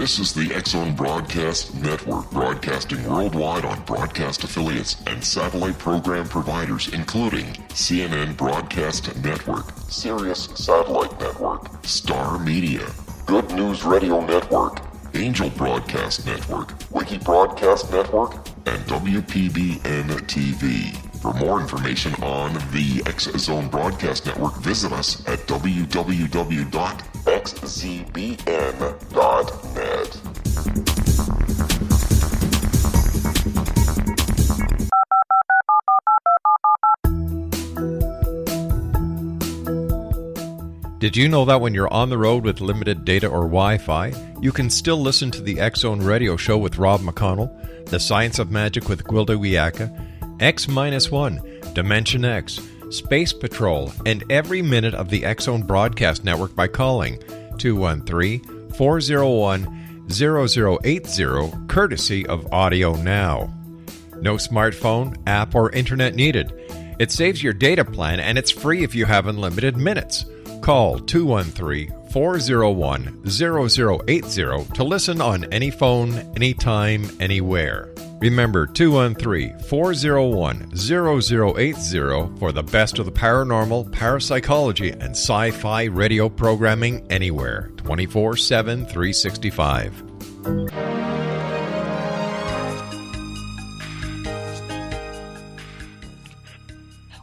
This is the X-Zone Broadcast Network, broadcasting worldwide on broadcast affiliates and satellite program providers, including CNN Broadcast Network, Sirius Satellite Network, Star Media, Good News Radio Network, Angel Broadcast Network, Wiki Broadcast Network, and WPBN TV. For more information on the X-Zone Broadcast Network, visit us at www.xzbn.net. Did you know that when you're on the road with limited data or Wi-Fi, you can still listen to the X-Zone Radio Show with Rob McConnell, The Science of Magic with Gwilda Wiyaka, X-1, Dimension X, Space Patrol, and every minute of the X-Zone Broadcast Network by calling 213-401-0080, courtesy of Audio Now. No smartphone, app, or internet needed. It saves your data plan, and it's free if you have unlimited minutes. Call 213-401-0080 to listen on any phone, anytime, anywhere. Remember, 213-401-0080 for the best of the paranormal, parapsychology, and sci-fi radio programming anywhere, 24/7, 365.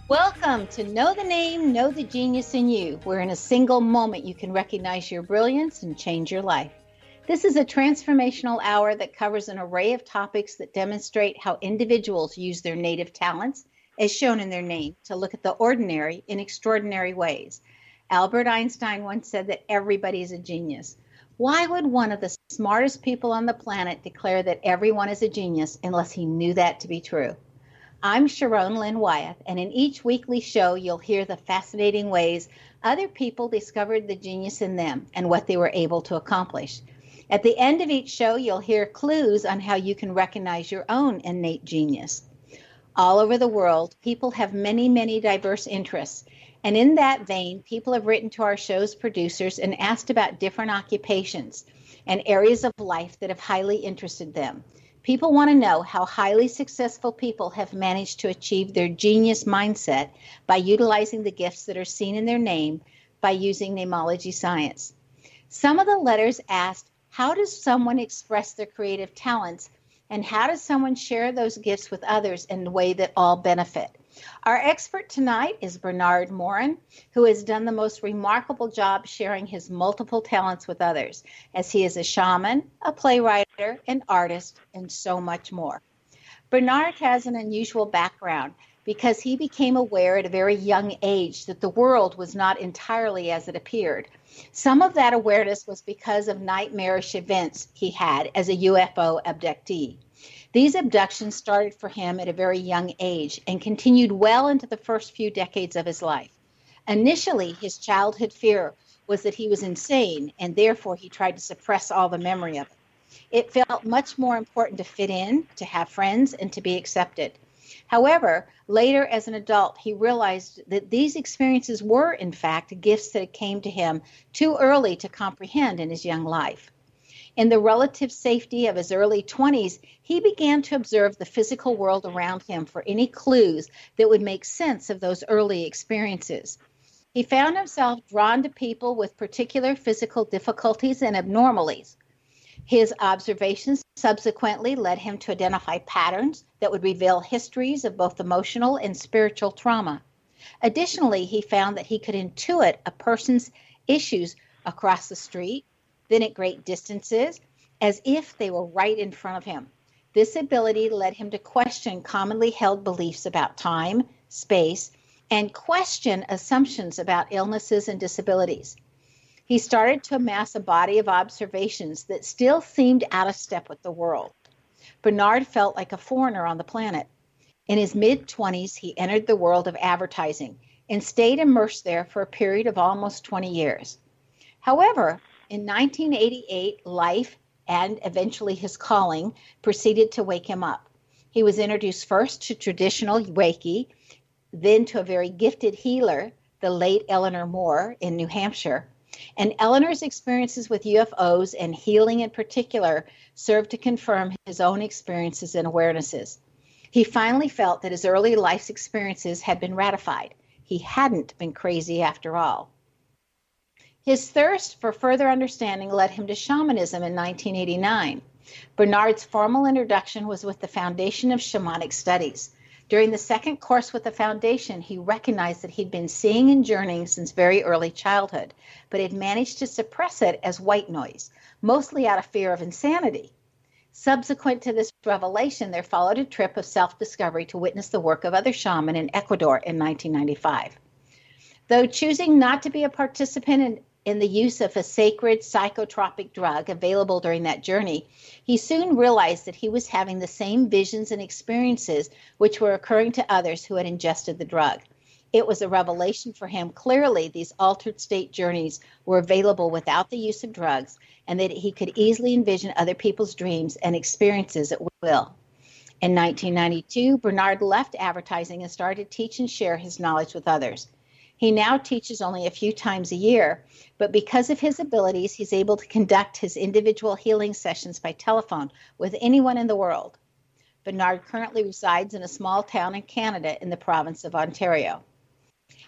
Welcome to Know the Name, Know the Genius in You, where in a single moment you can recognize your brilliance and change your life. This is a transformational hour that covers an array of topics that demonstrate how individuals use their native talents, as shown in their name, to look at the ordinary in extraordinary ways. Albert Einstein once said that everybody is a genius. Why would one of the smartest people on the planet declare that everyone is a genius unless he knew that to be true? I'm Sharon Lynn Wyeth, and in each weekly show, you'll hear the fascinating ways other people discovered the genius in them and what they were able to accomplish. At the end of each show, you'll hear clues on how you can recognize your own innate genius. All over the world, people have many, many diverse interests. And in that vein, people have written to our show's producers and asked about different occupations and areas of life that have highly interested them. People want to know how highly successful people have managed to achieve their genius mindset by utilizing the gifts that are seen in their name by using namology science. Some of the letters asked, how does someone express their creative talents, and how does someone share those gifts with others in a way that all benefit? Our expert tonight is Bernard Morin, who has done the most remarkable job sharing his multiple talents with others, as he is a shaman, a playwright, an artist, and so much more. Bernard has an unusual background because he became aware at a very young age that the world was not entirely as it appeared. Some of that awareness was because of nightmarish events he had as a UFO abductee. These abductions started for him at a very young age and continued well into the first few decades of his life. Initially, his childhood fear was that he was insane, and therefore he tried to suppress all the memory of it. It felt much more important to fit in, to have friends, and to be accepted. However, later as an adult, he realized that these experiences were, in fact, gifts that came to him too early to comprehend in his young life. In the relative safety of his early 20s, he began to observe the physical world around him for any clues that would make sense of those early experiences. He found himself drawn to people with particular physical difficulties and abnormalities. His observations subsequently led him to identify patterns that would reveal histories of both emotional and spiritual trauma. Additionally, he found that he could intuit a person's issues across the street, then at great distances, as if they were right in front of him. This ability led him to question commonly held beliefs about time, space, and question assumptions about illnesses and disabilities. He started to amass a body of observations that still seemed out of step with the world. Bernard felt like a foreigner on the planet. In his mid-20s, he entered the world of advertising and stayed immersed there for a period of almost 20 years. However, in 1988, life and eventually his calling proceeded to wake him up. He was introduced first to traditional Reiki, then to a very gifted healer, the late Eleanor Moore in New Hampshire. And Eleanor's experiences with UFOs and healing in particular served to confirm his own experiences and awarenesses. He finally felt that his early life's experiences had been ratified. He hadn't been crazy after all. His thirst for further understanding led him to shamanism in 1989. Bernard's formal introduction was with the Foundation of Shamanic Studies. During the second course with the Foundation, he recognized that he'd been seeing and journeying since very early childhood, but had managed to suppress it as white noise, mostly out of fear of insanity. Subsequent to this revelation, there followed a trip of self-discovery to witness the work of other shamans in Ecuador in 1995. Though choosing not to be a participant in the use of a sacred psycho-tropic drug available during that journey, he soon realized that he was having the same visions and experiences which were occurring to others who had ingested the drug. It was a revelation for him. Clearly, these altered state journeys were available without the use of drugs, and that he could easily envision other people's dreams and experiences at will. In 1992, Bernard left advertising and started to teach and share his knowledge with others. He now teaches only a few times a year, but because of his abilities, he's able to conduct his individual healing sessions by telephone with anyone in the world. Bernard currently resides in a small town in Canada in the province of Ontario.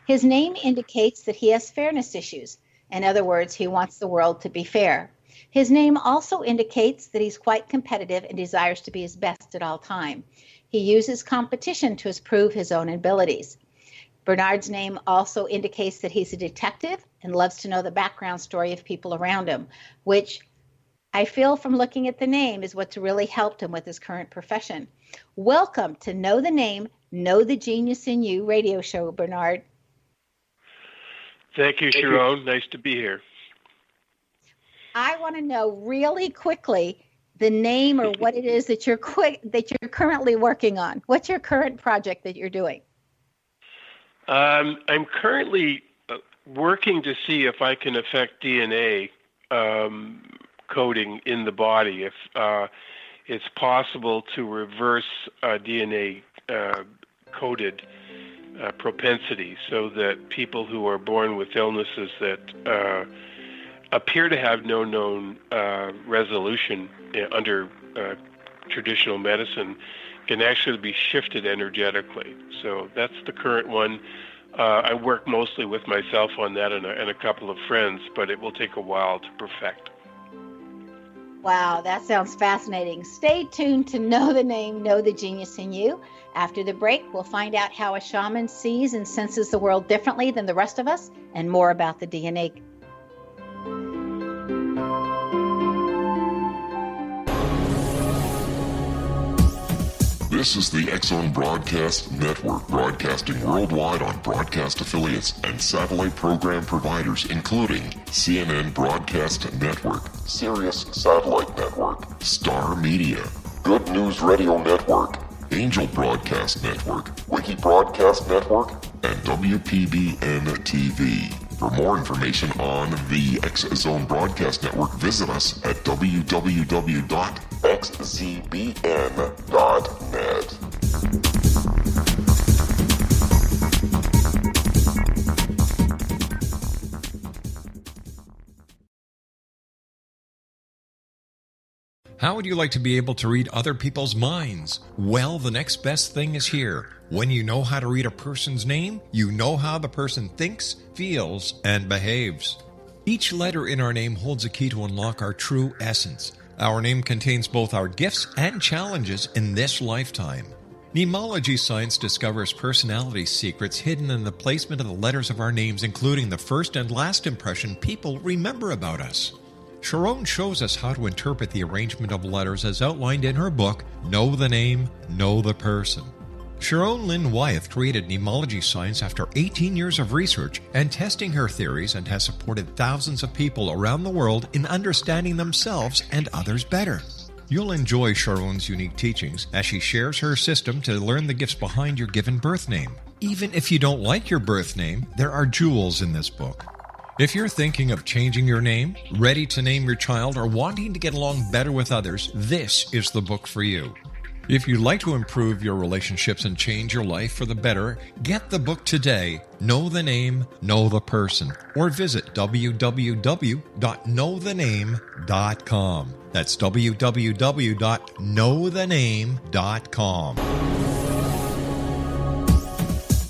His name indicates that he has fairness issues. In other words, he wants the world to be fair. His name also indicates that he's quite competitive and desires to be his best at all time. He uses competition to prove his own abilities. Bernard's name also indicates that he's a detective and loves to know the background story of people around him, which I feel from looking at the name is what's really helped him with his current profession. Welcome to Know the Name, Know the Genius in You radio show, Bernard. Thank you, Sharon. Nice to be here. I want to know really quickly the name or what it is that you're currently working on. What's your current project that you're doing? I'm currently working to see if I can affect DNA coding in the body. If it's possible to reverse DNA coded propensity, so that people who are born with illnesses that appear to have no known resolution under traditional medicine can actually be shifted energetically. So that's the current one. I work mostly with myself on that and a couple of friends, but it will take a while to perfect. Wow, that sounds fascinating. Stay tuned to Know the Name, Know the Genius in You. After the break, we'll find out how a shaman sees and senses the world differently than the rest of us, and more about the DNA. This is the X-Zone Broadcast Network, broadcasting worldwide on broadcast affiliates and satellite program providers, including CNN Broadcast Network, Sirius Satellite Network, Star Media, Good News Radio Network, Angel Broadcast Network, Wiki Broadcast Network, and WPBN TV. For more information on the X-Zone Broadcast Network, visit us at www.xzbn.net. How would you like to be able to read other people's minds? Well, the next best thing is here. When you know how to read a person's name, you know how the person thinks, feels, and behaves. Each letter in our name holds a key to unlock our true essence. Our name contains both our gifts and challenges in this lifetime. Mnemology science discovers personality secrets hidden in the placement of the letters of our names, including the first and last impression people remember about us. Sharon shows us how to interpret the arrangement of letters as outlined in her book, Know the Name, Know the Person. Sharon Lynn Wyeth created mnemology science after 18 years of research and testing her theories, and has supported thousands of people around the world in understanding themselves and others better. You'll enjoy Sharon's unique teachings as she shares her system to learn the gifts behind your given birth name. Even if you don't like your birth name, there are jewels in this book. If you're thinking of changing your name, ready to name your child, or wanting to get along better with others, this is the book for you. If you'd like to improve your relationships and change your life for the better, get the book today, Know the Name, Know the Person, or visit www.knowthename.com. That's www.knowthename.com.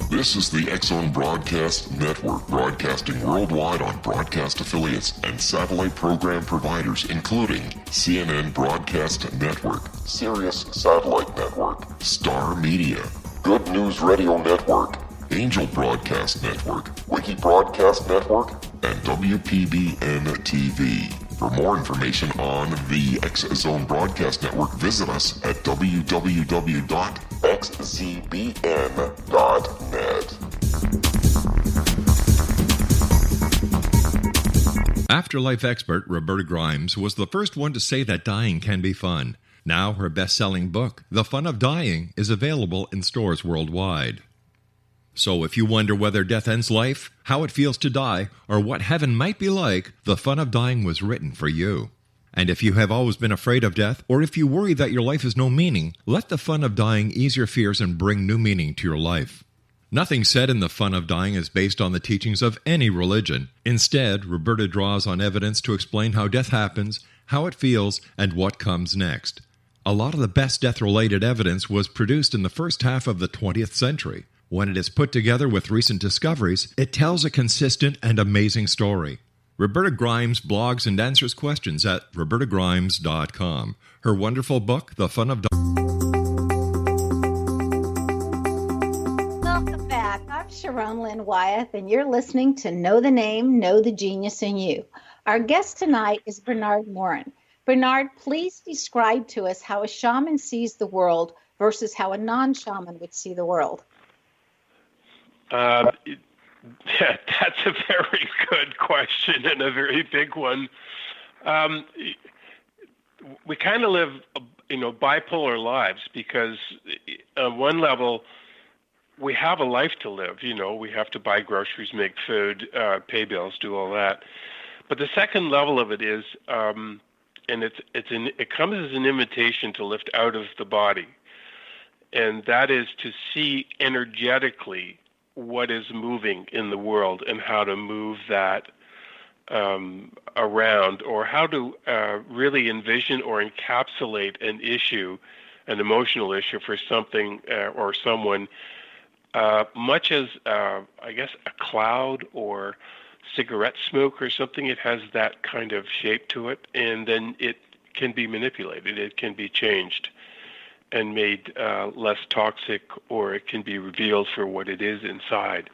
This is the X-Zone Broadcast Network, broadcasting worldwide on broadcast affiliates and satellite program providers, including CNN Broadcast Network, Sirius Satellite Network, Star Media, Good News Radio Network, Angel Broadcast Network, Wiki Broadcast Network, and WPBN TV. For more information on the X-Zone Broadcast Network, visit us at www.xzbn.net. Afterlife expert Roberta Grimes was the first one to say that dying can be fun. Now her best-selling book, The Fun of Dying, is available in stores worldwide. So if you wonder whether death ends life, how it feels to die, or what heaven might be like, The Fun of Dying was written for you. And if you have always been afraid of death, or if you worry that your life has no meaning, let The Fun of Dying ease your fears and bring new meaning to your life. Nothing said in The Fun of Dying is based on the teachings of any religion. Instead, Roberta draws on evidence to explain how death happens, how it feels, and what comes next. A lot of the best death-related evidence was produced in the first half of the 20th century. When it is put together with recent discoveries, it tells a consistent and amazing story. Roberta Grimes blogs and answers questions at robertagrimes.com. Her wonderful book, The Fun of Dying. Welcome back. I'm Sharon Lynn Wyeth, and you're listening to Know the Name, Know the Genius in You. Our guest tonight is Bernard Morin. Bernard, please describe to us how a shaman sees the world versus how a non-shaman would see the world. That's a very good question and a very big one. We kind of live, bipolar lives because on one level, we have a life to live. We have to buy groceries, make food, pay bills, do all that. But the second level of it is, and it comes as an invitation to lift out of the body, and that is to see energetically what is moving in the world and how to move that around, or how to really envision or encapsulate an issue, an emotional issue for something or someone, much as, I guess, a cloud or cigarette smoke or something. It has that kind of shape to it, and then it can be manipulated. It can be changed and made less toxic, or it can be revealed for what it is inside.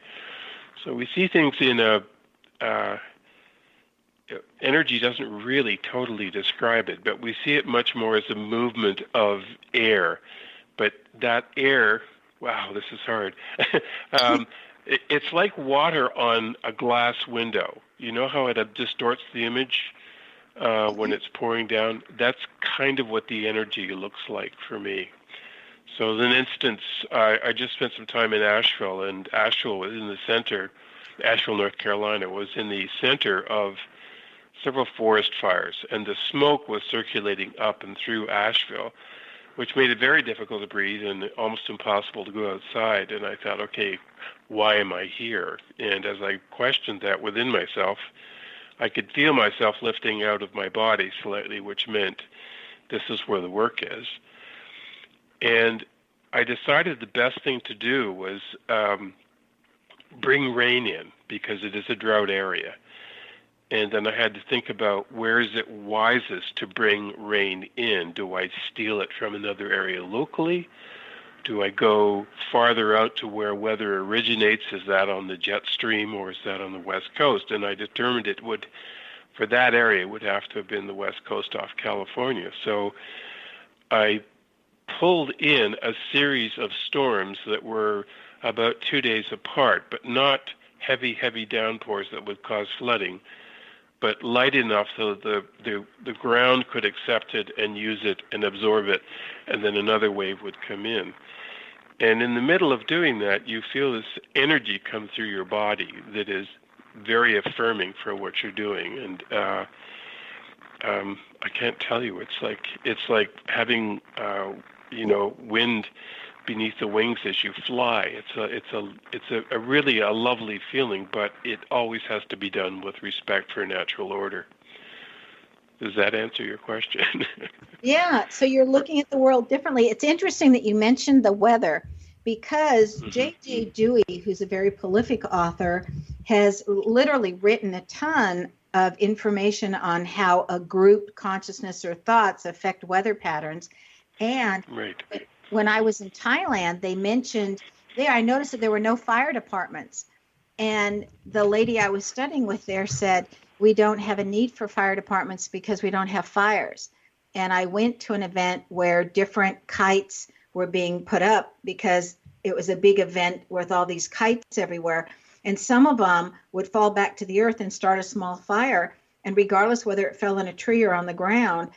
So we see things in energy doesn't really totally describe it, but we see it much more as a movement of air. But that air, wow, this is hard. It's like water on a glass window. You know how it distorts the image when it's pouring down? That's kind of what the energy looks like for me. So as an instance, I just spent some time in Asheville, and Asheville was in the center. Asheville, North Carolina was in the center of several forest fires, and the smoke was circulating up and through Asheville, which made it very difficult to breathe and almost impossible to go outside. And I thought, okay, why am I here? And as I questioned that within myself, I could feel myself lifting out of my body slightly, which meant this is where the work is. And I decided the best thing to do was bring rain in, because it is a drought area. And then I had to think about, where is it wisest to bring rain in? Do I steal it from another area locally? Do I go farther out to where weather originates? Is that on the jet stream, or is that on the West Coast? And I determined it would, for that area, it would have to have been the West Coast off California. So I pulled in a series of storms that were about 2 days apart, but not heavy downpours that would cause flooding, but light enough so the ground could accept it and use it and absorb it, and then another wave would come in. And in the middle of doing that, you feel this energy come through your body that is very affirming for what you're doing. And I can't tell you, it's like having wind beneath the wings as you fly. It's a really a lovely feeling, but it always has to be done with respect for natural order. Does that answer your question? Yeah, so you're looking at the world differently. It's interesting that you mentioned the weather, because J.J. Dewey, who's a very prolific author, has literally written a ton of information on how a group consciousness or thoughts affect weather patterns. And right. When I was in Thailand, they mentioned there, I noticed that there were no fire departments. And the lady I was studying with there said, we don't have a need for fire departments because we don't have fires. And I went to an event where different kites were being put up because it was a big event with all these kites everywhere. And some of them would fall back to the earth and start a small fire. And regardless whether it fell in a tree or on the ground,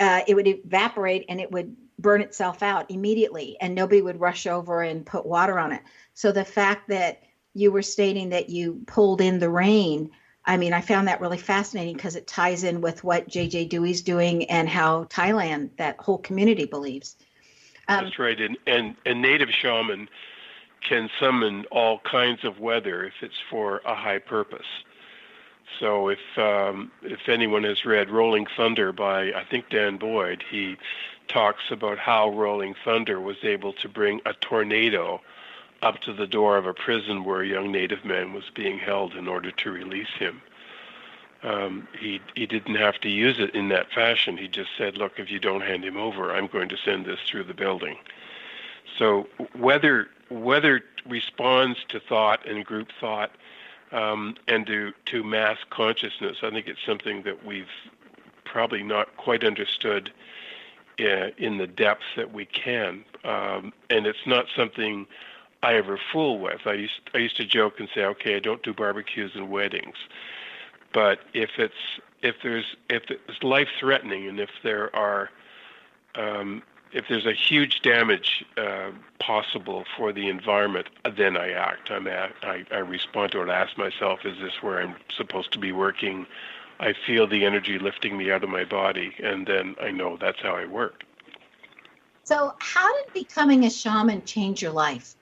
it would evaporate and it would burn itself out immediately, and nobody would rush over and put water on it. So the fact that you were stating that you pulled in the rain, I mean, I found that really fascinating because it ties in with what J.J. Dewey's doing and how Thailand, that whole community, believes. That's right. And native shaman can summon all kinds of weather if it's for a high purpose. So if anyone has read Rolling Thunder by, I think, Dan Boyd, he talks about how Rolling Thunder was able to bring a tornado up to the door of a prison where a young native man was being held in order to release him. He didn't have to use it in that fashion. He just said, look, if you don't hand him over, I'm going to send this through the building. So weather responds to thought and group thought, and to mass consciousness. I think it's something that we've probably not quite understood in the depth that we can, and it's not something I ever fool with. I used to joke and say, okay, I don't do barbecues and weddings, but if it's life threatening, and if there's a huge damage possible for the environment, then I act. I respond to it. I ask myself, is this where I'm supposed to be working? I feel the energy lifting me out of my body, and then I know that's how I work. So how did becoming a shaman change your life?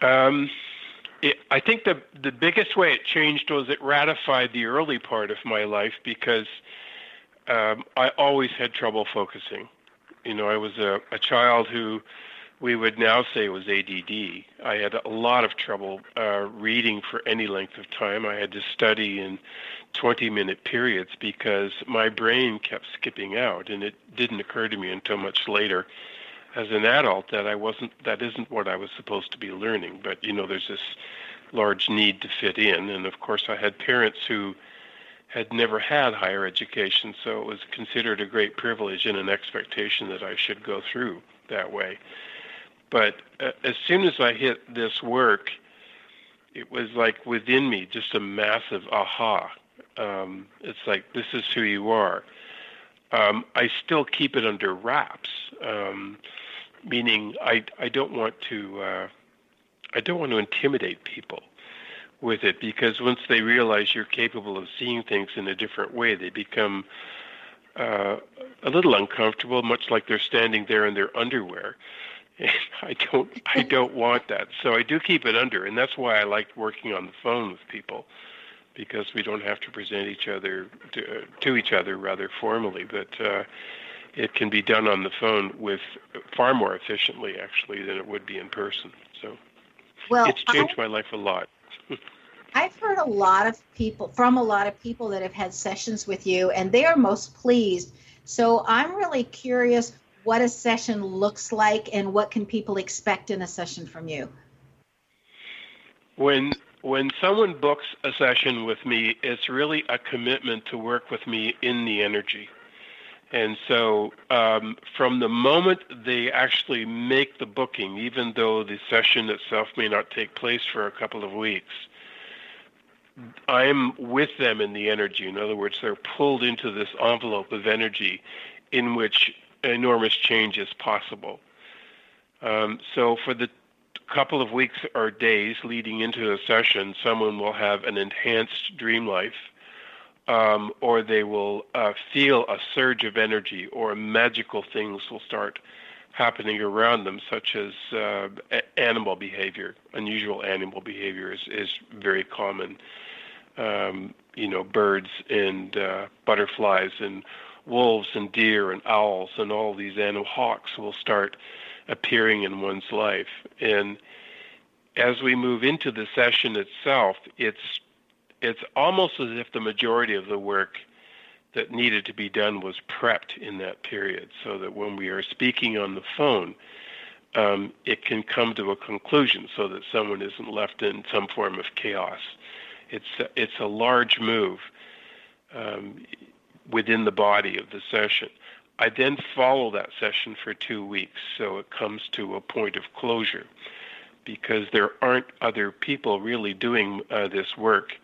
I think the biggest way it changed was it ratified the early part of my life, because I always had trouble focusing. I was a child who we would now say was ADD. I had a lot of trouble reading for any length of time. I had to study in 20-minute periods because my brain kept skipping out, and it didn't occur to me until much later as an adult that isn't what I was supposed to be learning. But, there's this large need to fit in. And of course, I had parents who had never had higher education, so it was considered a great privilege and an expectation that I should go through that way. But as soon as I hit this work, it was like within me just a massive aha. It's like, this is who you are. I still keep it under wraps, meaning I don't want to intimidate people with it, because once they realize you're capable of seeing things in a different way, they become a little uncomfortable, much like they're standing there in their underwear. And I don't want that. So I do keep it under, and that's why I like working on the phone with people, because we don't have to present each other to each other rather formally, but it can be done on the phone with far more efficiently, actually, than it would be in person. So it's changed my life a lot. I've heard a lot of people that have had sessions with you, and they are most pleased. So I'm really curious what a session looks like and what can people expect in a session from you. When someone books a session with me, it's really a commitment to work with me in the energy. And so from the moment they actually make the booking, even though the session itself may not take place for a couple of weeks, I'm with them in the energy. In other words, they're pulled into this envelope of energy in which enormous change is possible. So for the couple of weeks or days leading into the session, someone will have an enhanced dream life. or they will feel a surge of energy, or magical things will start happening around them, such as animal behavior. Unusual animal behavior is very common. Birds and butterflies and wolves and deer and owls and all these animal hawks will start appearing in one's life. And as we move into the session itself, it's almost as if the majority of the work that needed to be done was prepped in that period, so that when we are speaking on the phone, it can come to a conclusion so that someone isn't left in some form of chaos. It's a large move within the body of the session. I then follow that session for 2 weeks, so it comes to a point of closure, because there aren't other people really doing this work.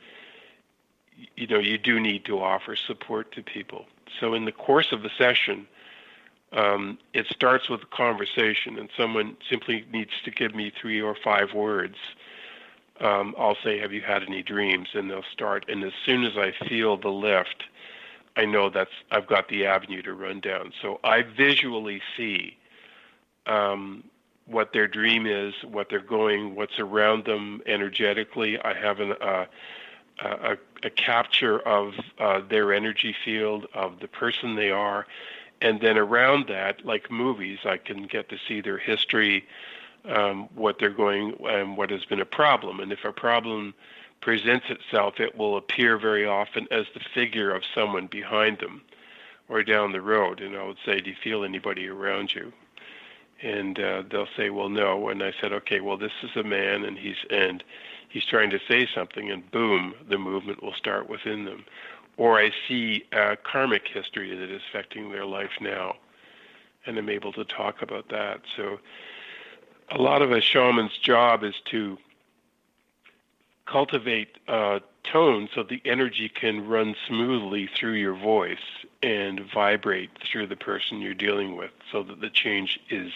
You do need to offer support to people. So in the course of the session, it starts with a conversation, and someone simply needs to give me 3 or 5 words. I'll say, "Have you had any dreams?" And they'll start. And as soon as I feel the lift, I know I've got the avenue to run down. So I visually see what their dream is, what they're going, what's around them energetically. I have a capture of their energy field, of the person they are, and then around that, like movies, I can get to see their history, what they're going, and what has been a problem. And if a problem presents itself, it will appear very often as the figure of someone behind them or down the road. And I would say, "Do you feel anybody around you?" And they'll say, "Well, no." And I said, "Okay, well, this is a man, and he's trying to say something," and boom, the movement will start within them. Or I see karmic history that is affecting their life now, and I'm able to talk about that. So a lot of a shaman's job is to cultivate tone so the energy can run smoothly through your voice and vibrate through the person you're dealing with, so that the change is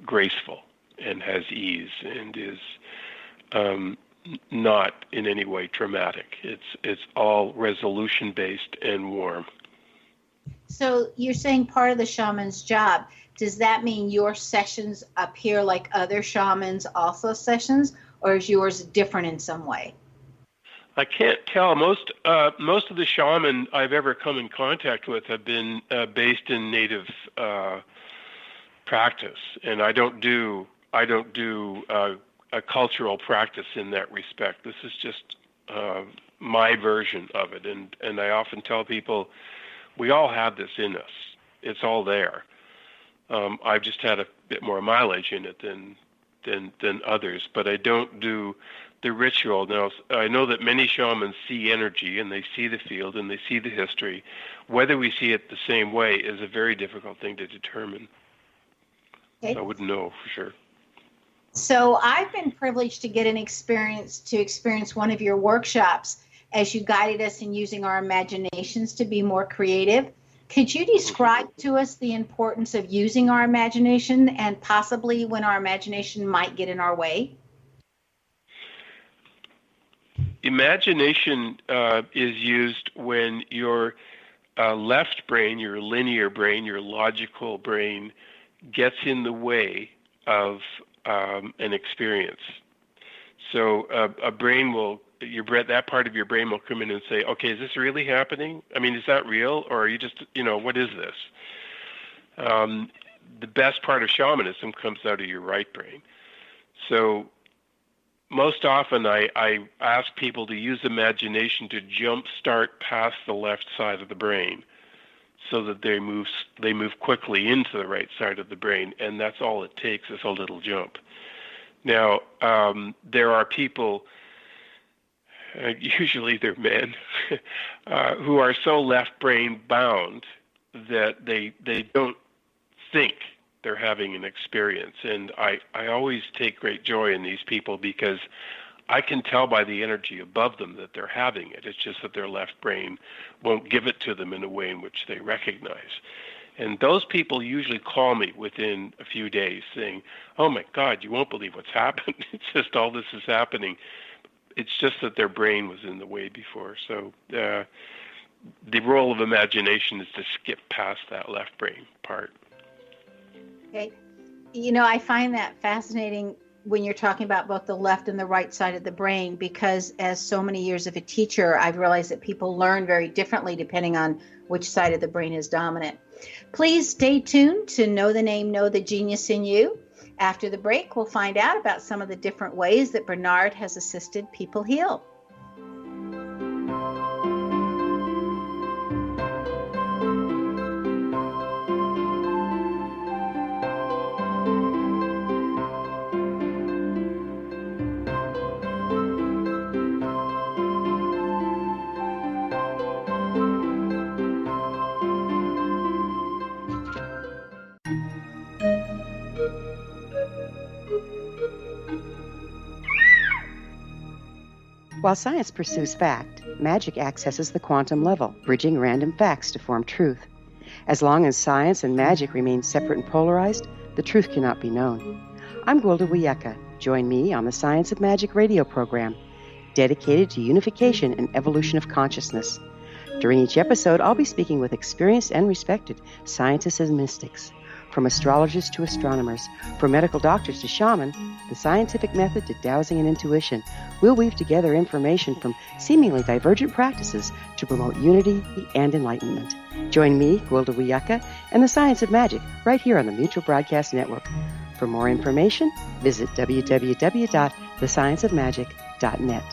graceful and has ease and is not in any way traumatic. It's all resolution based and warm. So you're saying part of the shaman's job, does that mean your sessions appear like other shamans also sessions, or is yours different in some way? I can't tell. Most of the shaman I've ever come in contact with have been based in native practice, and I don't do a cultural practice in that respect. This is just my version of it, and I often tell people we all have this in us. It's all there. I've just had a bit more mileage in it than others, but I don't do the ritual. Now, I know that many shamans see energy, and they see the field, and they see the history. Whether we see it the same way is a very difficult thing to determine. Okay. So I wouldn't know for sure. So I've been privileged to get experience one of your workshops as you guided us in using our imaginations to be more creative. Could you describe to us the importance of using our imagination, and possibly when our imagination might get in our way? Imagination is used when your left brain, your linear brain, your logical brain gets in the way of an experience. So a brain will, that part of your brain will come in and say, "Okay, is this really happening? I mean, is that real? Or are you just, what is this?" The best part of shamanism comes out of your right brain. So most often I ask people to use imagination to jumpstart past the left side of the brain, so that they move quickly into the right side of the brain, and that's all it takes is a little jump. Now, there are people, usually they're men, who are so left brain bound that they don't think they're having an experience. And I always take great joy in these people, because I can tell by the energy above them that they're having it. It's just that their left brain won't give it to them in a way in which they recognize. And those people usually call me within a few days saying, "Oh my God, you won't believe what's happened. It's just all this is happening." It's just that their brain was in the way before. So the role of imagination is to skip past that left brain part. Okay. You know, I find that fascinating when you're talking about both the left and the right side of the brain, because as so many years of a teacher, I've realized that people learn very differently depending on which side of the brain is dominant. Please stay tuned to Know the Name, Know the Genius in You. After the break, we'll find out about some of the different ways that Bernard has assisted people heal. While science pursues fact, magic accesses the quantum level, bridging random facts to form truth. As long as science and magic remain separate and polarized, the truth cannot be known. I'm Gwilda Wiyaka. Join me on the Science of Magic radio program, dedicated to unification and evolution of consciousness. During each episode, I'll be speaking with experienced and respected scientists and mystics. From astrologers to astronomers, from medical doctors to shaman, the scientific method to dowsing and intuition, we'll weave together information from seemingly divergent practices to promote unity and enlightenment. Join me, Gwilda Wiyaka, and the Science of Magic right here on the Mutual Broadcast Network. For more information, visit www.thescienceofmagic.net.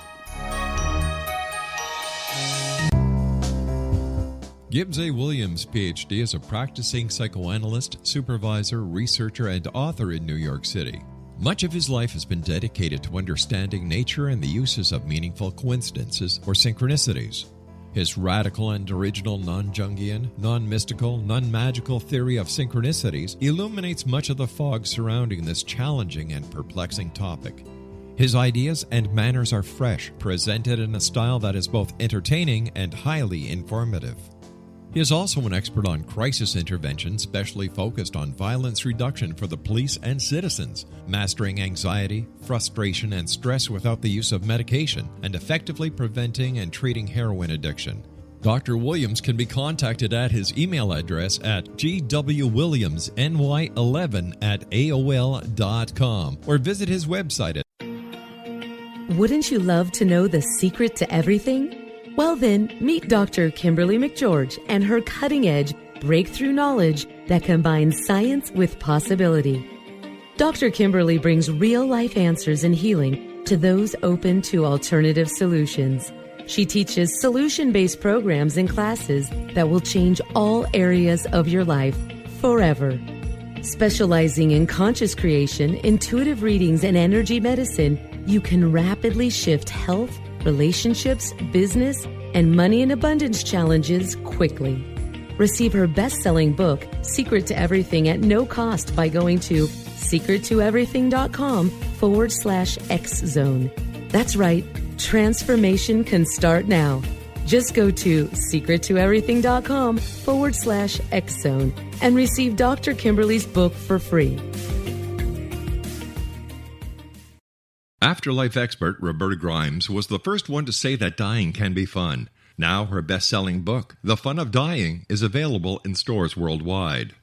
Gibbs A. Williams, Ph.D., is a practicing psychoanalyst, supervisor, researcher, and author in New York City. Much of his life has been dedicated to understanding nature and the uses of meaningful coincidences or synchronicities. His radical and original non-Jungian, non-mystical, non-magical theory of synchronicities illuminates much of the fog surrounding this challenging and perplexing topic. His ideas and manners are fresh, presented in a style that is both entertaining and highly informative. He is also an expert on crisis intervention, specially focused on violence reduction for the police and citizens, mastering anxiety, frustration, and stress without the use of medication, and effectively preventing and treating heroin addiction. Dr. Williams can be contacted at his email address at gwwilliamsny11@aol.com or visit his website at... Wouldn't you love to know the secret to everything? Well then, meet Dr. Kimberly McGeorge and her cutting-edge breakthrough knowledge that combines science with possibility. Dr. Kimberly brings real-life answers and healing to those open to alternative solutions. She teaches solution-based programs and classes that will change all areas of your life forever. Specializing in conscious creation, intuitive readings, and energy medicine, you can rapidly shift health, relationships, business, and money and abundance challenges quickly. Receive her best-selling book, Secret to Everything, at no cost by going to secrettoeverything.com/X-Zone. That's right, transformation can start now. Just go to secrettoeverything.com/X-Zone and receive Dr. Kimberly's book for free. Afterlife expert Roberta Grimes was the first one to say that dying can be fun. Now her best-selling book, The Fun of Dying, is available in stores worldwide.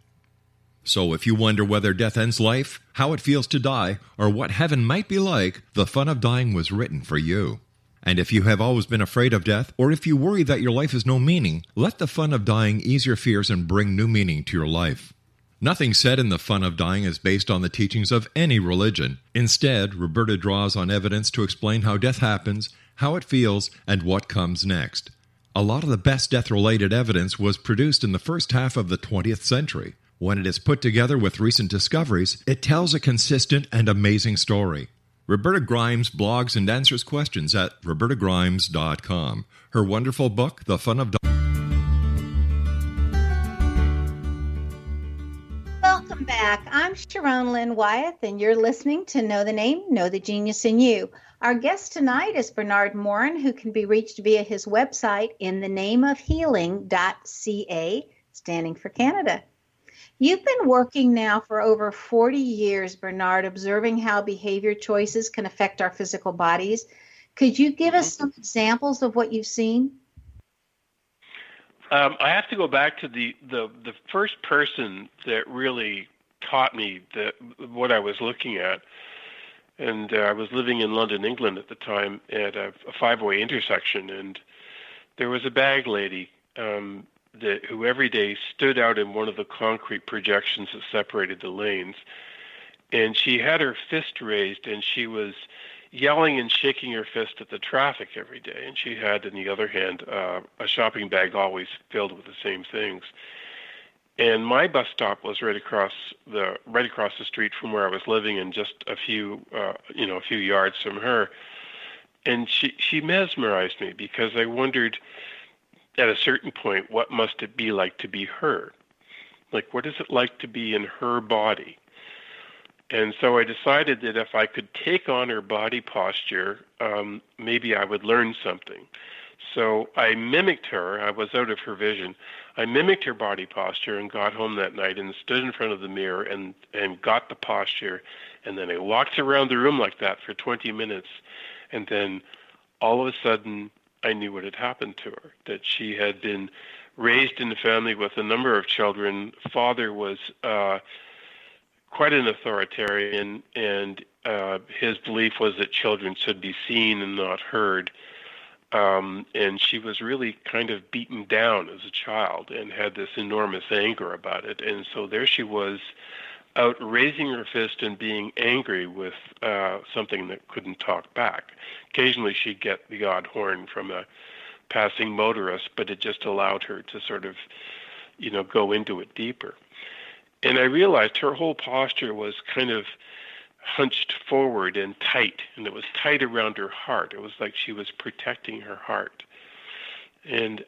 So if you wonder whether death ends life, how it feels to die, or what heaven might be like, The Fun of Dying was written for you. And if you have always been afraid of death, or if you worry that your life has no meaning, let The Fun of Dying ease your fears and bring new meaning to your life. Nothing said in The Fun of Dying is based on the teachings of any religion. Instead, Roberta draws on evidence to explain how death happens, how it feels, and what comes next. A lot of the best death-related evidence was produced in the first half of the 20th century. When it is put together with recent discoveries, it tells a consistent and amazing story. Roberta Grimes blogs and answers questions at robertagrimes.com. Her wonderful book, The Fun of Dying. Welcome back. I'm Sharon Lynn Wyeth, and you're listening to Know the Name, Know the Genius in You. Our guest tonight is Bernard Morin, who can be reached via his website, inthenameofhealing.ca, standing for Canada. You've been working now for over 40 years, Bernard, observing how behavior choices can affect our physical bodies. Could you give us some examples of what you've seen? I have to go back to the first person that really taught me what I was looking at. And I was living in London, England at the time at a five-way intersection, and there was a bag lady who every day stood out in one of the concrete projections that separated the lanes. And she had her fist raised, and she was yelling and shaking her fist at the traffic every day. And she had, on the other hand, a shopping bag always filled with the same things. And my bus stop was right across the street from where I was living, and just a few yards from her. And she mesmerized me, because I wondered at a certain point, what must it be like to be her? Like, what is it like to be in her body? And so I decided that if I could take on her body posture, maybe I would learn something. So I mimicked her. I was out of her vision. I mimicked her body posture and got home that night and stood in front of the mirror and got the posture. And then I walked around the room like that for 20 minutes. And then all of a sudden, I knew what had happened to her, that she had been raised in a family with a number of children. Father was quite an authoritarian, and his belief was that children should be seen and not heard. And she was really kind of beaten down as a child and had this enormous anger about it. And so there she was, out raising her fist and being angry with something that couldn't talk back. Occasionally she'd get the odd horn from a passing motorist, but it just allowed her to sort of, go into it deeper. And I realized her whole posture was kind of hunched forward and tight, and it was tight around her heart. It was like she was protecting her heart. And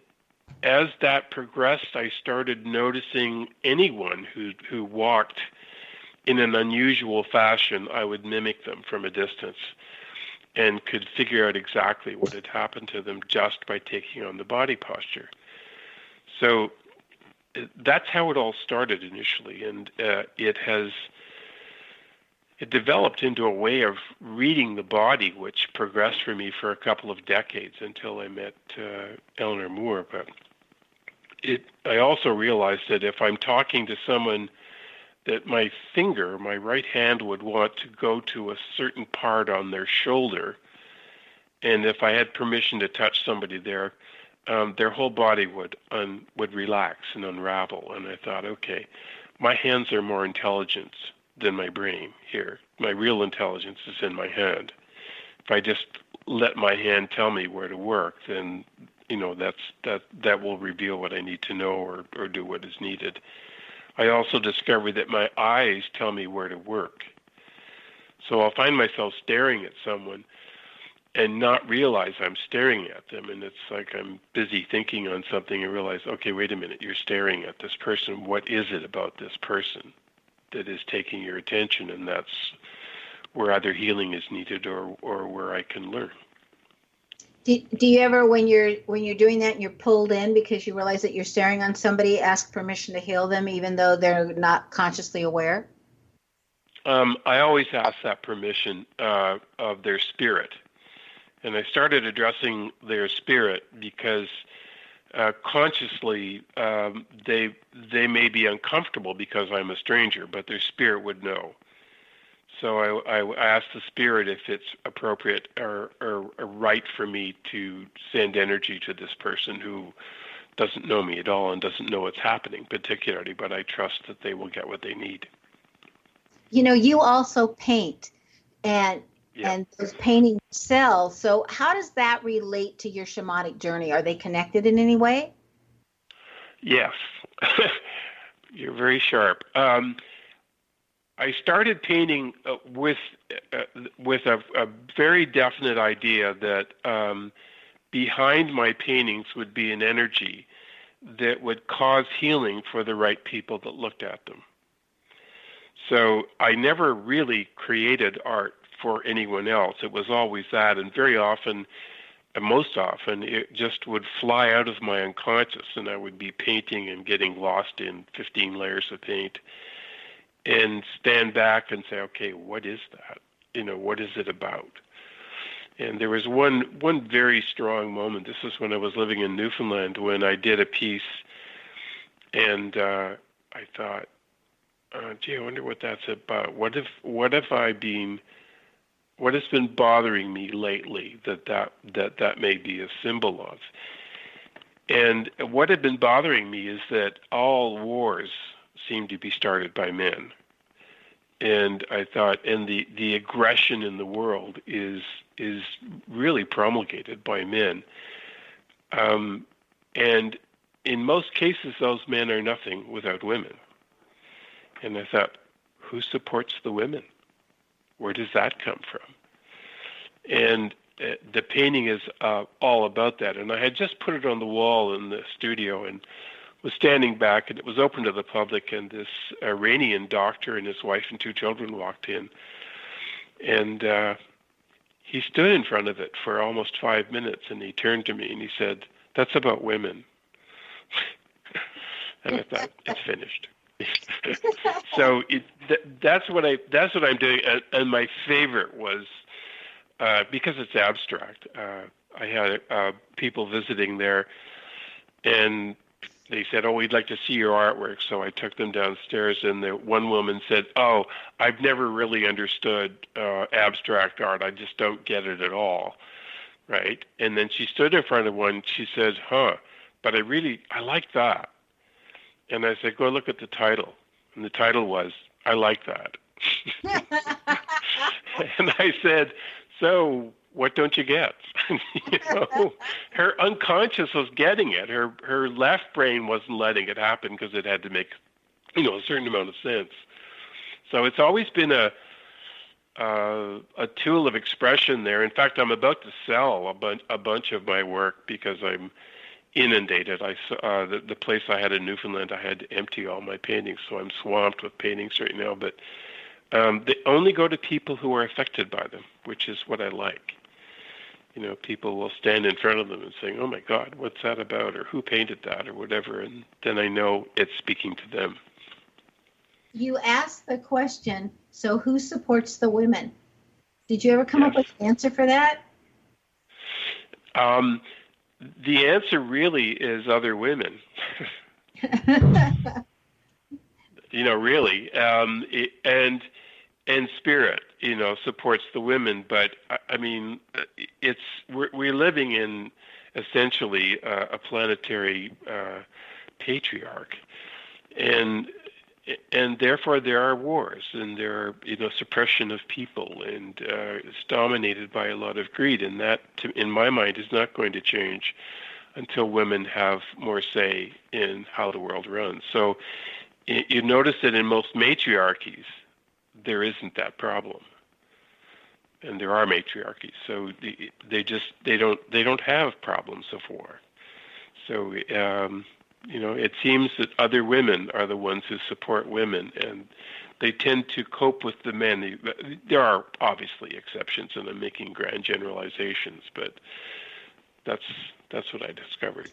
as that progressed, I started noticing anyone who walked in an unusual fashion. I would mimic them from a distance and could figure out exactly what had happened to them just by taking on the body posture. So that's how it all started initially, and it developed into a way of reading the body, which progressed for me for a couple of decades until I met Eleanor Moore. But I also realized that if I'm talking to someone, that my right hand would want to go to a certain part on their shoulder, and if I had permission to touch somebody there, their whole body would relax and unravel. And I thought, okay, my hands are more intelligent than my brain here. My real intelligence is in my hand. If I just let my hand tell me where to work, then that will reveal what I need to know or do what is needed. I also discovered that my eyes tell me where to work. So I'll find myself staring at someone and not realize I'm staring at them, and it's like I'm busy thinking on something and realize, okay, wait a minute, you're staring at this person. What is it about this person that is taking your attention? And that's where either healing is needed or where I can learn. Do you ever, when you're doing that and you're pulled in because you realize that you're staring on somebody, ask permission to heal them even though they're not consciously aware? I always ask that permission of their spirit. And I started addressing their spirit because consciously they may be uncomfortable because I'm a stranger, but their spirit would know. So I asked the spirit if it's appropriate or right for me to send energy to this person who doesn't know me at all and doesn't know what's happening particularly, but I trust that they will get what they need. You also paint, and those paintings sell. So how does that relate to your shamanic journey? Are they connected in any way? Yes. You're very sharp. I started painting with a very definite idea that behind my paintings would be an energy that would cause healing for the right people that looked at them. So I never really created art for anyone else. It was always that, and very often, and most often, it just would fly out of my unconscious, and I would be painting and getting lost in 15 layers of paint and stand back and say, okay, what is that? What is it about? And there was one very strong moment. This was when I was living in Newfoundland, when I did a piece, and I thought, gee, I wonder what that's about. What has been bothering me lately that may be a symbol of? And what had been bothering me is that all wars seem to be started by men. And I thought, and the aggression in the world is really promulgated by men. And in most cases, those men are nothing without women. And I thought, who supports the women? Where does that come from? And the painting is all about that. And I had just put it on the wall in the studio and was standing back, and it was open to the public, and this Iranian doctor and his wife and 2 children walked in. And he stood in front of it for almost 5 minutes, and he turned to me and he said, "That's about women." And I thought, it's finished. So that's what I'm doing. And my favorite was, because it's abstract, I had people visiting there, and they said, "Oh, we'd like to see your artwork." So I took them downstairs, and the one woman said, "Oh, I've never really understood abstract art. I just don't get it at all." Right? And then she stood in front of one. She said, "But I like that." And I said, "Go look at the title." And the title was, "I like that." And I said, "So what don't you get?" Her unconscious was getting it. Her left brain wasn't letting it happen because it had to make, a certain amount of sense. So it's always been a tool of expression there. In fact, I'm about to sell a bunch of my work because I'm inundated. The place I had in Newfoundland, I had to empty all my paintings, so I'm swamped with paintings right now. But they only go to people who are affected by them, which is what I like. People will stand in front of them and say, "Oh my God, what's that about?" or "Who painted that?" or whatever, and then I know it's speaking to them. You asked the question, so who supports the women? Did you ever come up with an answer for that? The answer really is other women. Really. And spirit, supports the women. But I mean, we're living in essentially a planetary patriarch, and therefore there are wars, and there are suppression of people, and it's dominated by a lot of greed, and that, in my mind, is not going to change until women have more say in how the world runs. So you notice that in most matriarchies, there isn't that problem, and there are matriarchies, so they don't have problems of war. So it seems that other women are the ones who support women, and they tend to cope with the men. There are obviously exceptions, and I'm making grand generalizations, but that's what I discovered.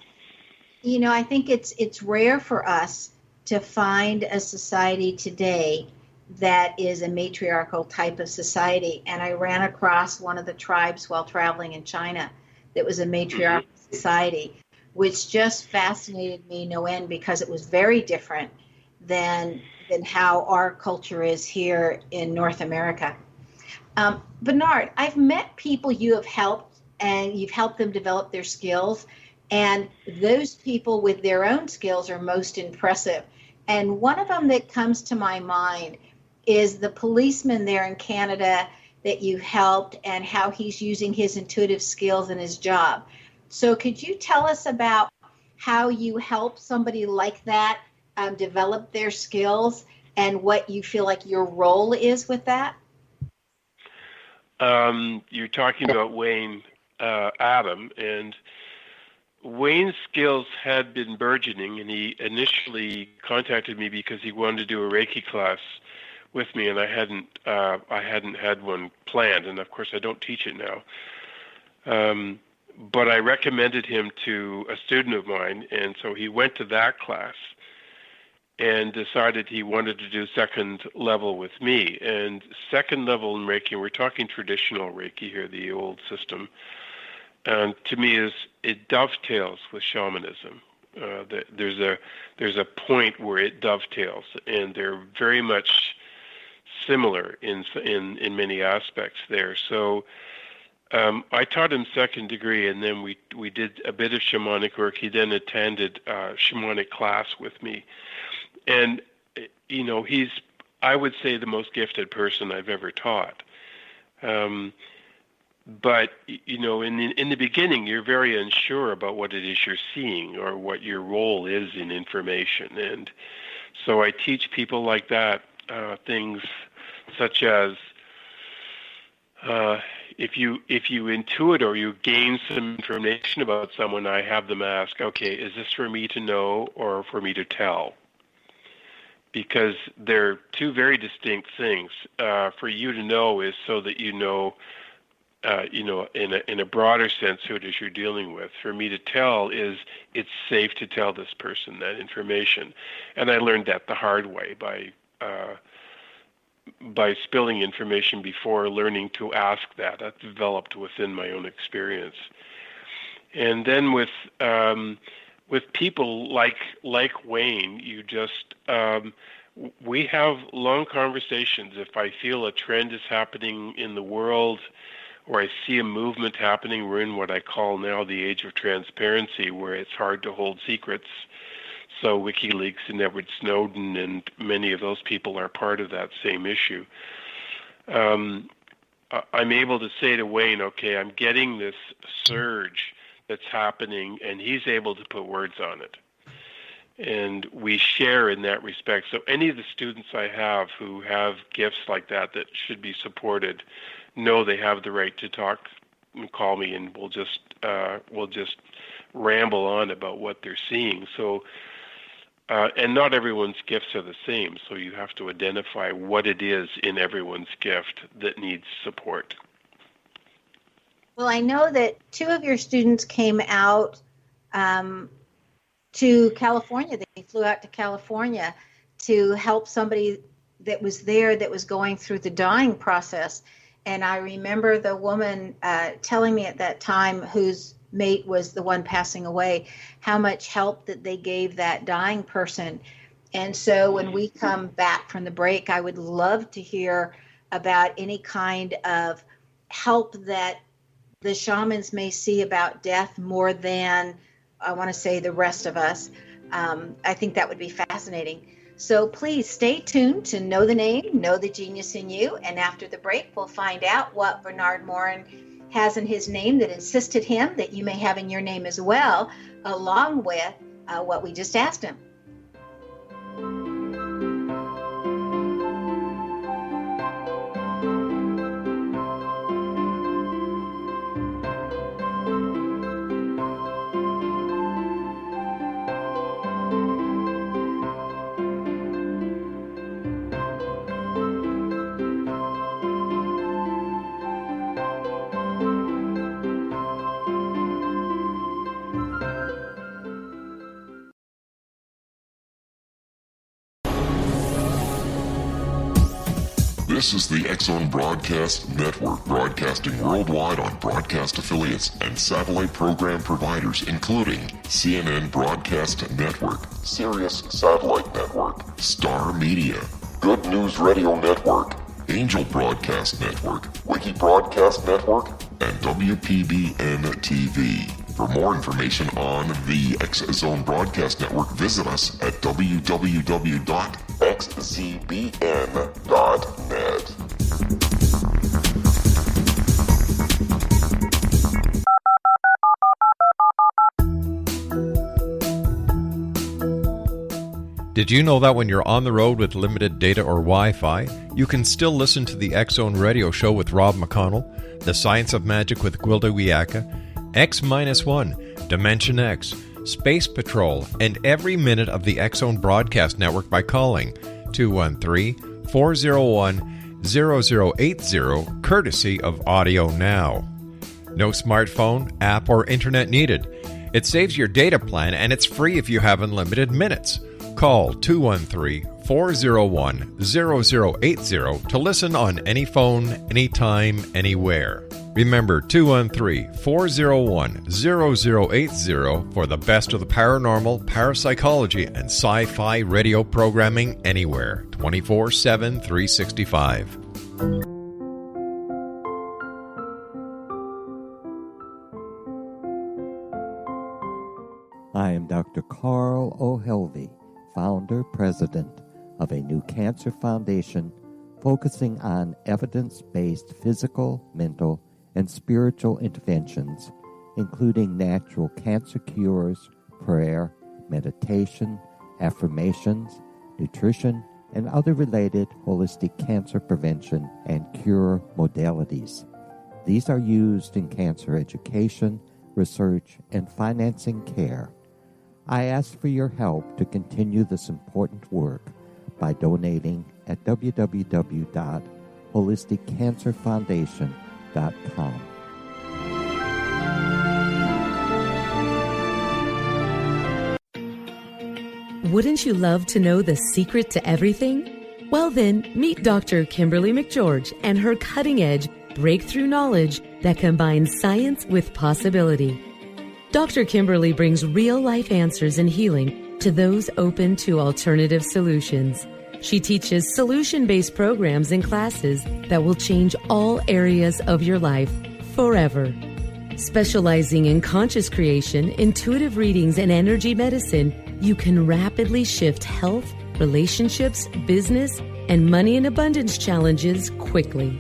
I think it's rare for us to find a society today that is a matriarchal type of society. And I ran across one of the tribes while traveling in China that was a matriarchal society, which just fascinated me no end because it was very different than how our culture is here in North America. Bernard, I've met people you have helped, and you've helped them develop their skills, and those people with their own skills are most impressive. And one of them that comes to my mind is the policeman there in Canada that you helped, and how he's using his intuitive skills in his job. So could you tell us about how you help somebody like that develop their skills, and what you feel like your role is with that? You're talking about Wayne Adam, and Wayne's skills had been burgeoning, and he initially contacted me because he wanted to do a Reiki class with me, and I hadn't had one planned, and of course I don't teach it now. But I recommended him to a student of mine, and so he went to that class. and decided he wanted to do second level with me. And second level in Reiki, we're talking traditional Reiki here, the old system, and to me it dovetails with shamanism. There's a point where it dovetails, and they're very much similar in many aspects there. So I taught him second degree, and then we did a bit of shamanic work. He then attended a shamanic class with me, and he's, I would say, the most gifted person I've ever taught. But in the beginning, you're very unsure about what it is you're seeing or what your role is in information, and so I teach people like that things such as if you intuit or you gain some information about someone, I have them ask, okay, is this for me to know or for me to tell? Because they're two very distinct things. For you to know is so that you know, in a broader sense, who it is you're dealing with. For me to tell is it's safe to tell this person that information. And I learned that the hard way by spilling information before learning to ask that. That developed within my own experience. And then with people like Wayne, you just we have long conversations. If I feel a trend is happening in the world, or I see a movement happening, we're in what I call now the age of transparency, where it's hard to hold secrets. So WikiLeaks and Edward Snowden and many of those people are part of that same issue. I'm able to say to Wayne, okay, I'm getting this surge that's happening, and he's able to put words on it. And we share in that respect. So any of the students I have who have gifts like that should be supported know they have the right to talk and call me, and we'll just ramble on about what they're seeing. So, and not everyone's gifts are the same, so you have to identify what it is in everyone's gift that needs support. Well, I know that two of your students came out to California. They flew out to California to help somebody that was there that was going through the dying process. And I remember the woman telling me at that time, whose mate was the one passing away, how much help that they gave that dying person. And so when we come back from the break, I would love to hear about any kind of help that the shamans may see about death more than, I want to say, the rest of us. I think that would be fascinating. So please stay tuned to Know the Name, Know the Genius in You. And after the break, we'll find out what Bernard Morin has in his name that assisted him, that you may have in your name as well, along with what we just asked him. This is the X-Zone Broadcast Network, broadcasting worldwide on broadcast affiliates and satellite program providers, including CNN Broadcast Network, Sirius Satellite Network, Star Media, Good News Radio Network, Angel Broadcast Network, Wiki Broadcast Network, and WPBN TV. For more information on the X-Zone Broadcast Network, visit us at www.xzbn.net. Did you know that when you're on the road with limited data or Wi-Fi, you can still listen to the X-Zone Radio Show with Rob McConnell, The Science of Magic with Gwilda Wiyaka, X-1, Dimension X, Space Patrol, and every minute of the X-Zone Broadcast Network by calling 213-401-0080, courtesy of Audio Now. No smartphone, app, or internet needed. It saves your data plan, and it's free if you have unlimited minutes. Call 213-401-0080 to listen on any phone, anytime, anywhere. Remember 213-401-0080 for the best of the paranormal, parapsychology, and sci-fi radio programming anywhere, 24/7, 365. I am Dr. Carl O'Helvey, founder, president of a new cancer foundation focusing on evidence-based physical, mental, and spiritual interventions, including natural cancer cures, prayer, meditation, affirmations, nutrition, and other related holistic cancer prevention and cure modalities. These are used in cancer education, research, and financing care. I ask for your help to continue this important work by donating at www.holisticcancerfoundation.com. Wouldn't you love to know the secret to everything? Well then, meet Dr. Kimberly McGeorge and her cutting-edge breakthrough knowledge that combines science with possibility. Dr. Kimberly brings real-life answers and healing to those open to alternative solutions. She teaches solution-based programs and classes that will change all areas of your life forever. Specializing in conscious creation, intuitive readings, and energy medicine, you can rapidly shift health, relationships, business, and money and abundance challenges quickly.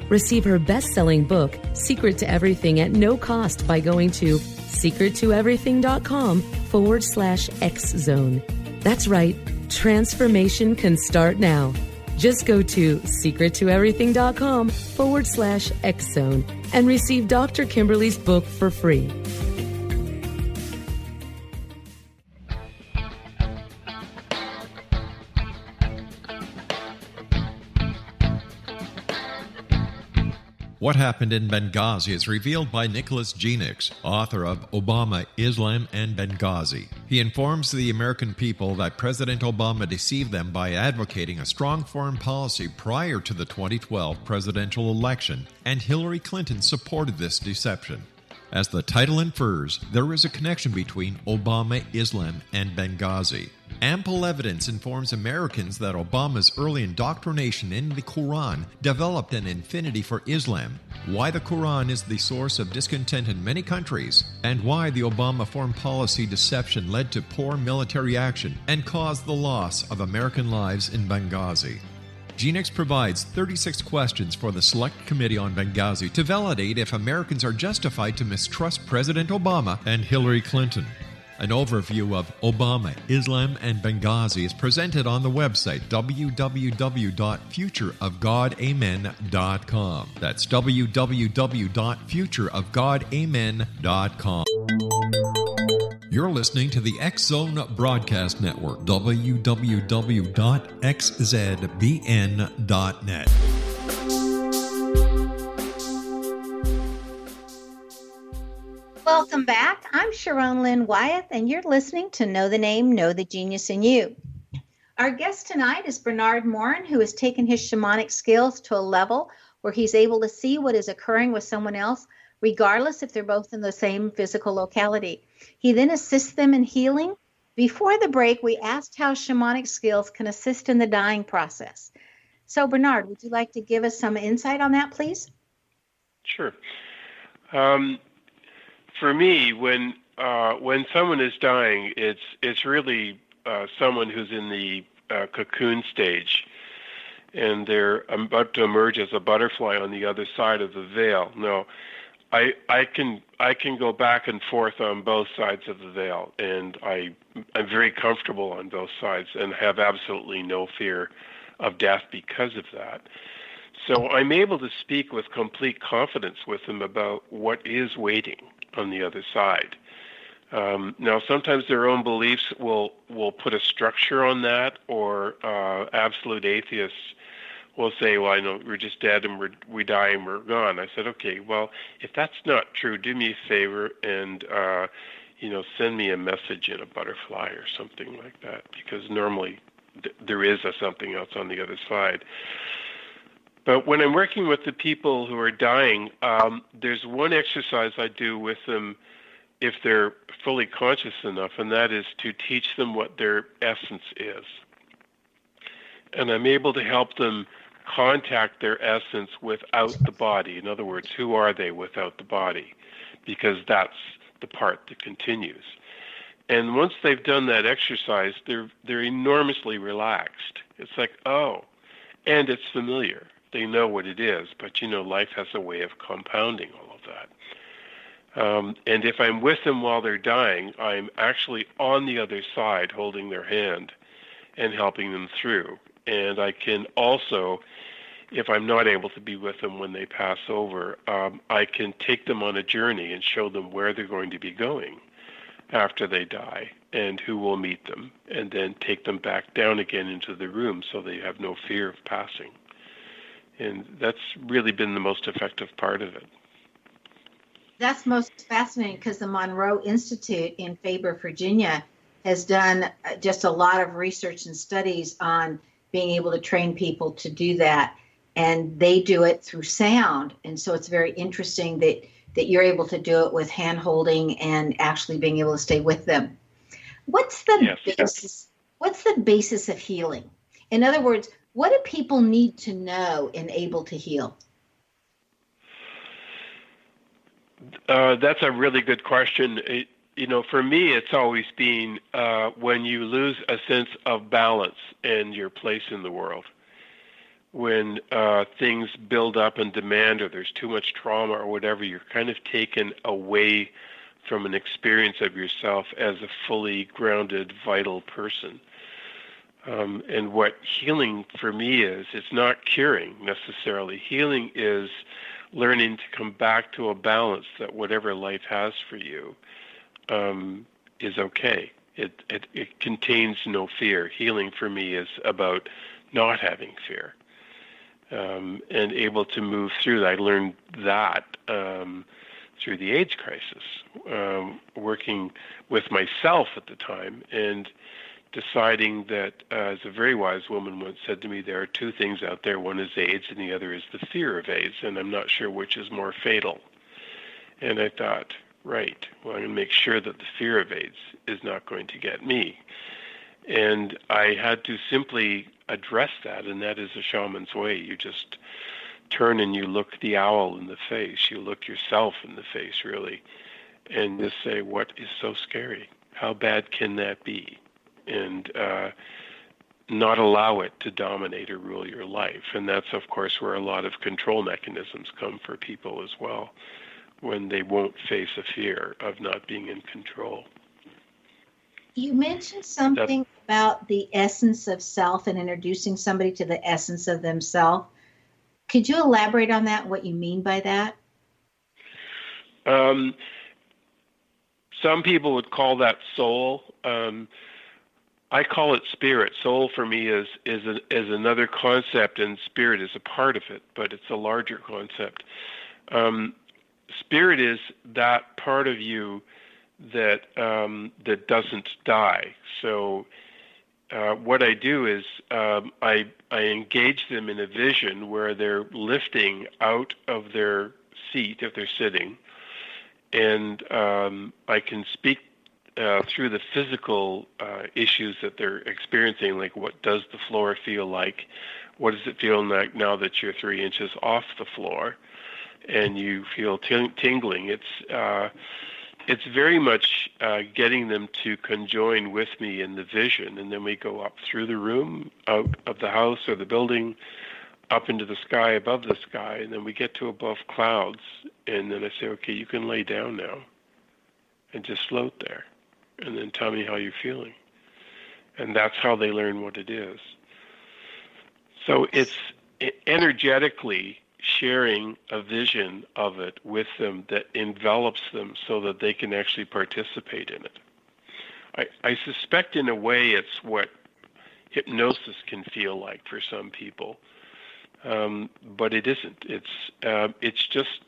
Receive her best-selling book, Secret to Everything, at no cost by going to secrettoeverything.com/X-Zone. That's right. Transformation can start now. Just go to secrettoeverything.com/X-Zone and receive Dr. Kimberly's book for free. What Happened in Benghazi is revealed by Nicholas Genix, author of Obama, Islam, and Benghazi. He informs the American people that President Obama deceived them by advocating a strong foreign policy prior to the 2012 presidential election, and Hillary Clinton supported this deception. As the title infers, there is a connection between Obama, Islam, and Benghazi. Ample evidence informs Americans that Obama's early indoctrination in the Quran developed an affinity for Islam, why the Quran is the source of discontent in many countries, and why the Obama foreign policy deception led to poor military action and caused the loss of American lives in Benghazi. Genix provides 36 questions for the Select Committee on Benghazi to validate if Americans are justified to mistrust President Obama and Hillary Clinton. An overview of Obama, Islam, and Benghazi is presented on the website www.futureofgodamen.com. That's www.futureofgodamen.com. You're listening to the X-Zone Broadcast Network, www.xzbn.net. Welcome back. I'm Sharon Lynn Wyeth, and you're listening to Know the Name, Know the Genius in You. Our guest tonight is Bernard Morin, who has taken his shamanic skills to a level where he's able to see what is occurring with someone else, regardless if they're both in the same physical locality. He then assists them in healing. Before the break, we asked how shamanic skills can assist in the dying process. So, Bernard, would you like to give us some insight on that, please? Sure. For me, when someone is dying, it's really someone who's in the cocoon stage, and they're about to emerge as a butterfly on the other side of the veil. Now, I can go back and forth on both sides of the veil, and I'm very comfortable on both sides and have absolutely no fear of death because of that. So I'm able to speak with complete confidence with them about what is waiting on the other side. Now, sometimes their own beliefs will put a structure on that, or absolute atheists will say, well, I know we're just dead and we die and we're gone. I said, okay, well, if that's not true, do me a favor and, send me a message in a butterfly or something like that, because normally there is something else on the other side. But when I'm working with the people who are dying, there's one exercise I do with them if they're fully conscious enough, and that is to teach them what their essence is. And I'm able to help them contact their essence without the body. In other words, who are they without the body? Because that's the part that continues. And once they've done that exercise, they're enormously relaxed. It's like, oh, and it's familiar. They know what it is, but life has a way of compounding all of that. And if I'm with them while they're dying, I'm actually on the other side holding their hand and helping them through. And I can also, if I'm not able to be with them when they pass over, I can take them on a journey and show them where they're going to be going after they die and who will meet them, and then take them back down again into the room so they have no fear of passing. And that's really been the most effective part of it. That's most fascinating, because the Monroe Institute in Faber, Virginia, has done just a lot of research and studies on being able to train people to do that. And they do it through sound. And so it's very interesting that you're able to do it with hand holding and actually being able to stay with them. What's the basis? What's the basis of healing? In other words, what do people need to know and able to heal? That's a really good question. For me, it's always been when you lose a sense of balance and your place in the world. When things build up and demand, or there's too much trauma or whatever, you're kind of taken away from an experience of yourself as a fully grounded, vital person. And what healing for me is, it's not curing necessarily. Healing is learning to come back to a balance that whatever life has for you is okay. It contains no fear. Healing for me is about not having fear. And able to move through that. I learned that through the AIDS crisis, working with myself at the time and deciding that, as a very wise woman once said to me, there are two things out there. One is AIDS and the other is the fear of AIDS, and I'm not sure which is more fatal. And I thought, right, well, I'm going to make sure that the fear of AIDS is not going to get me. And I had to simply address that, and that is a shaman's way. You just turn and you look the owl in the face. You look yourself in the face, really, and just say, what is so scary? How bad can that be? And not allow it to dominate or rule your life. And that's, of course, where a lot of control mechanisms come for people as well, when they won't face a fear of not being in control. You mentioned something about the essence of self and introducing somebody to the essence of themselves. Could you elaborate on that, what you mean by that? Some people would call that soul. I call it spirit. Soul for me is another concept, and spirit is a part of it, but it's a larger concept. Spirit is that part of you that doesn't die. So what I do is I engage them in a vision where they're lifting out of their seat if they're sitting, and I can speak through the physical issues that they're experiencing, like what does the floor feel like? What does it feel like now that you're 3 inches off the floor and you feel tingling? It's very much getting them to conjoin with me in the vision, and then we go up through the room, out of the house or the building, up into the sky, above the sky, and then we get to above clouds, and then I say, okay, you can lay down now and just float there, and then tell me how you're feeling. And that's how they learn what it is. So it's energetically sharing a vision of it with them that envelops them so that they can actually participate in it. I suspect in a way it's what hypnosis can feel like for some people, but it isn't. It's just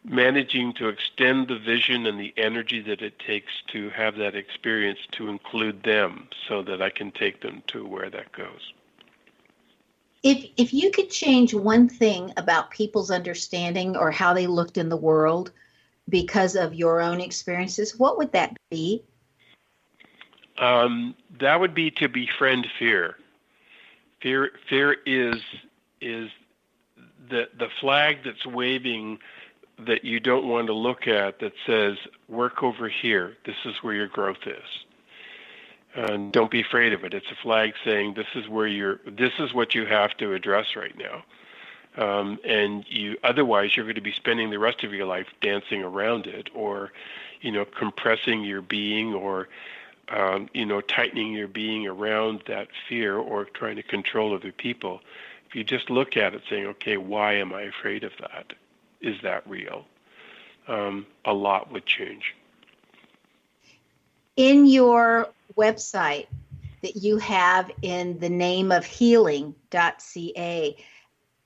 managing to extend the vision and the energy that it takes to have that experience to include them so that I can take them to where that goes. If you could change one thing about people's understanding or how they looked in the world because of your own experiences, what would that be? That would be to befriend fear. Fear is the flag that's waving that you don't want to look at that says, work over here. This is where your growth is. And don't be afraid of it. It's a flag saying this is what you have to address right now. And otherwise you're going to be spending the rest of your life dancing around it, or, compressing your being, or, tightening your being around that fear, or trying to control other people. If you just look at it saying, okay, why am I afraid of that? Is that real? A lot would change. In your website that you have in the name of healing.ca,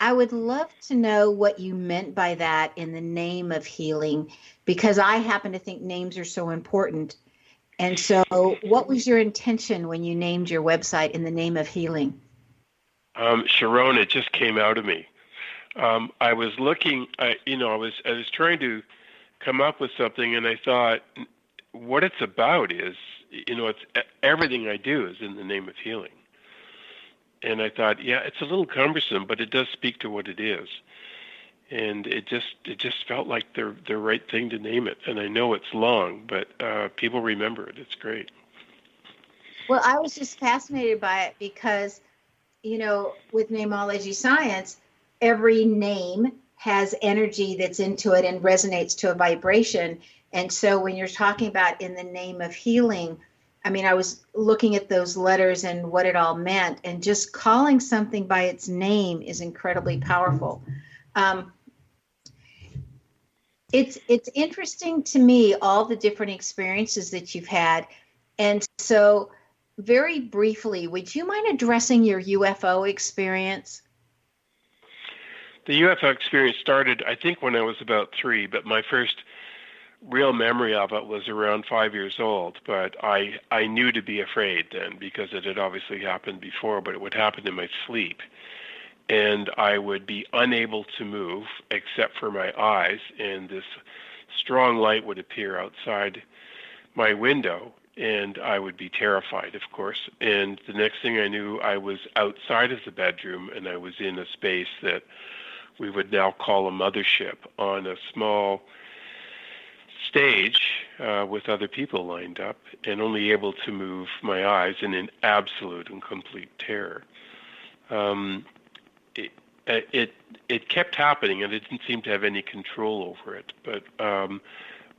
I would love to know what you meant by that, in the name of healing, because I happen to think names are so important. And so what was your intention when you named your website in the name of healing? Sharon, it just came out of me. I was looking, I was trying to come up with something, and I thought, what it's about is, it's everything I do is in the name of healing. And I thought, yeah, it's a little cumbersome, but it does speak to what it is. And it just felt like the right thing to name it. And I know it's long, but people remember it. It's great. Well, I was just fascinated by it because, with namology science, every name has energy that's into it and resonates to a vibration. And so when you're talking about in the name of healing, I was looking at those letters and what it all meant, and just calling something by its name is incredibly powerful. It's interesting to me, all the different experiences that you've had. And so very briefly, would you mind addressing your UFO experience? The UFO experience started, I think, when I was about 3, but my first real memory of it was around 5 years old. But I knew to be afraid then, because it had obviously happened before, but it would happen in my sleep. And I would be unable to move except for my eyes, and this strong light would appear outside my window, and I would be terrified, of course. And the next thing I knew, I was outside of the bedroom, and I was in a space that we would now call a mothership, on a small stage with other people lined up, and only able to move my eyes, and in absolute and complete terror. It kept happening, and I didn't seem to have any control over it. But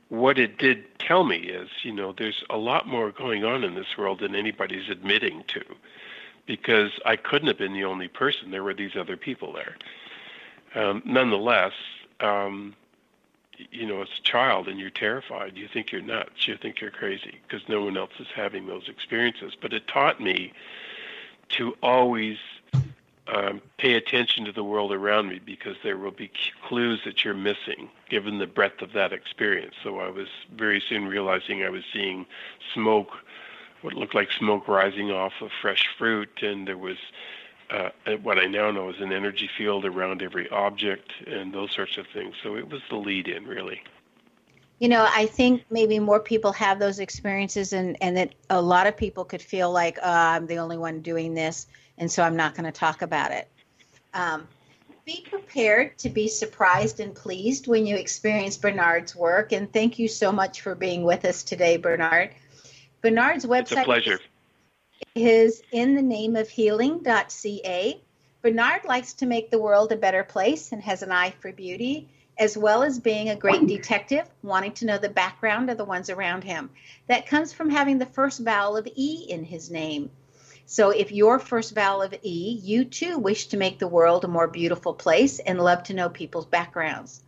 what it did tell me is, there's a lot more going on in this world than anybody's admitting to, because I couldn't have been the only person. There were these other people there. Nonetheless, as a child, and you're terrified, you think you're nuts, you think you're crazy, because no one else is having those experiences. But it taught me to always pay attention to the world around me, because there will be clues that you're missing, given the breadth of that experience. So I was very soon realizing I was seeing smoke, what looked like smoke rising off of fresh fruit, and there was what I now know is an energy field around every object, and those sorts of things. So it was the lead-in, really. I think maybe more people have those experiences, and that a lot of people could feel like, I'm the only one doing this, and so I'm not going to talk about it. Be prepared to be surprised and pleased when you experience Bernard's work, and thank you so much for being with us today, Bernard. Bernard's website It's a pleasure. Is in the name of healing.ca. Bernard likes to make the world a better place and has an eye for beauty, as well as being a great detective, wanting to know the background of the ones around him. That comes from having the first vowel of E in his name. So if your first vowel of E, you too wish to make the world a more beautiful place and love to know people's backgrounds.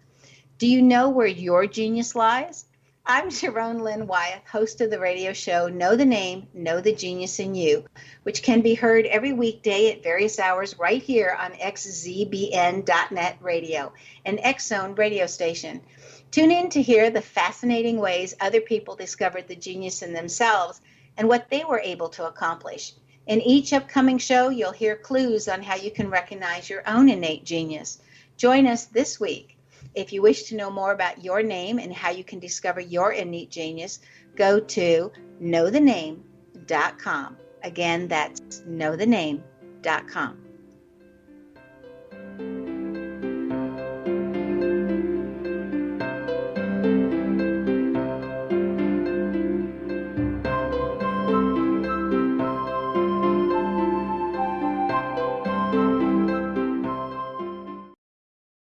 Do you know where your genius lies? I'm Sharon Lynn Wyeth, host of the radio show Know the Name, Know the Genius in You, which can be heard every weekday at various hours right here on xzbn.net radio, an X-Zone radio station. Tune in to hear the fascinating ways other people discovered the genius in themselves and what they were able to accomplish. In each upcoming show, you'll hear clues on how you can recognize your own innate genius. Join us this week. If you wish to know more about your name and how you can discover your innate genius, go to knowthename.com. Again, that's knowthename.com.